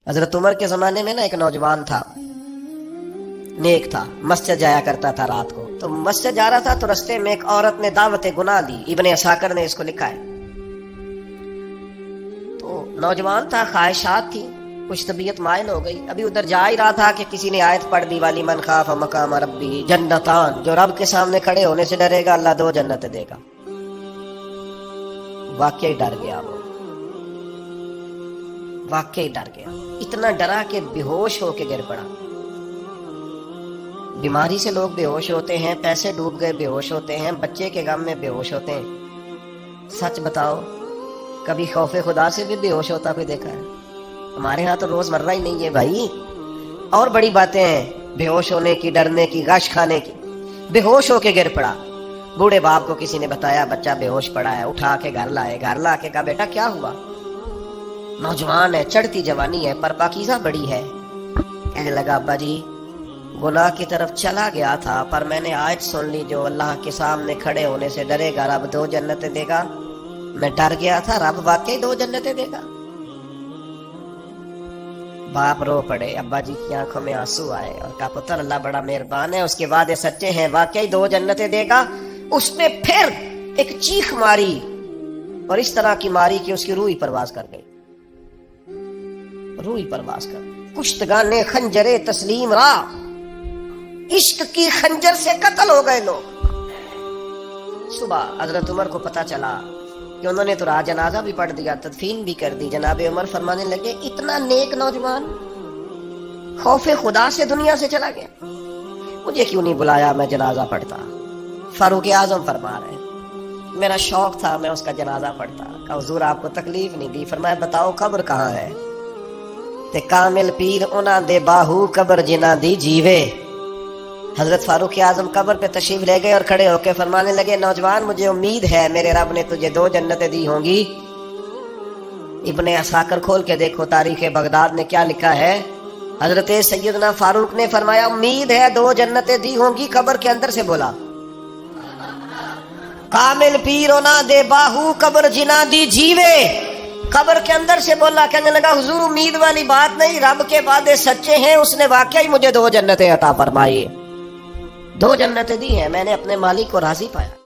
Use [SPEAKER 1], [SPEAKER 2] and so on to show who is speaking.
[SPEAKER 1] حضرت عمر کے زمانے میں نا ایک نوجوان تھا، نیک تھا، مسجد جایا کرتا تھا رات کو. تو مسجد جا رہا تھا تو رستے میں ایک عورت نے دعوت گناہ دی. ابن عساکر نے اس کو لکھا ہے. تو نوجوان تھا، خواہشات تھی، کچھ طبیعت مائل ہو گئی. ابھی ادھر جا ہی رہا تھا کہ کسی نے آیت پڑھ دی والی من خاف مقام ربی جنتان، جو رب کے سامنے کھڑے ہونے سے ڈرے گا اللہ 2 جنتیں دے گا. واقعی ڈر گیا، وہ واقعی ڈر گیا. اتنا ڈرا کہ بے ہوش ہو کے گر پڑا. بیماری سے لوگ بے ہوش ہوتے ہیں، پیسے ڈوب گئے بے ہوش ہوتے ہیں، بچے کے غم میں بے ہوش ہوتے ہیں. سچ بتاؤ کبھی خوف خدا سے بھی بے ہوش ہوتا کوئی دیکھا ہے؟ ہمارے ہاں تو روز مرہ ہی نہیں ہے بھائی. اور بڑی باتیں ہیں بے ہوش ہونے کی، ڈرنے کی، غش کھانے کی. بے ہوش ہو کے گر پڑا. بوڑھے باپ کو کسی نے بتایا بچہ بے ہوش پڑا ہے. اٹھا کے گھر لائے. گھر لا کے کہا بیٹا کیا ہوا؟ نوجوان ہے، چڑھتی جوانی ہے، پر پاکیزہ بڑی ہے. کہنے لگا ابا جی گناہ کی طرف چلا گیا تھا، پر میں نے آیت سن لی جو اللہ کے سامنے کھڑے ہونے سے ڈرے گا رب 2 جنتیں دے گا. میں ڈر گیا تھا، رب واقعی 2 جنتیں دے گا. باپ رو پڑے، ابا جی کی آنکھوں میں آنسو آئے اور کہا پتر اللہ بڑا مہربان ہے، اس کے وعدے سچے ہیں، واقعی 2 جنتیں دے گا. اس نے پھر ایک چیخ ماری اور اس طرح کی ماری کہ اس کی روح ہی پرواز کر گئی. روح ہی پرواز کر گئی. کشتگانے خنجرے تسلیم را، عشق کی خنجر سے قتل ہو گئے لوگ. صبح حضرت عمر کو پتا چلا کہ انہوں نے تو راہ جنازہ بھی پڑھ دیا، تدفین بھی کر دی. جناب عمر فرمانے لگے اتنا نیک نوجوان خوف خدا سے دنیا سے چلا گیا، مجھے کیوں نہیں بلایا میں جنازہ پڑھتا. فاروق اعظم فرما رہے ہیں میرا شوق تھا میں اس کا جنازہ پڑھتا. کہا حضور آپ کو تکلیف نہیں دی؟ فرمایا بتاؤ قبر کہاں ہے؟ تے کامل پیر انہاں دے باہو قبر جنہ دی جیوے. حضرت فاروق اعظم قبر پہ تشریف لے گئے اور کھڑے ہو کے فرمانے لگے نوجوان مجھے امید ہے میرے رب نے تجھے 2 جنتیں دی ہوں گی. ابن عساکر کھول کے دیکھو تاریخ بغداد نے کیا لکھا ہے. حضرت سیدنا فاروق نے فرمایا امید ہے 2 جنتیں دی ہوں گی. قبر کے اندر سے بولا کامل پیرونا دے باہو قبر جنا دی جیوے. قبر کے اندر سے بولا. کہنے لگا حضور امید والی بات نہیں، رب کے وعدے سچے ہیں، اس نے واقعی مجھے 2 جنتیں عطا فرمائی. 2 جنتیں دی ہیں، میں نے اپنے مالک کو راضی پایا.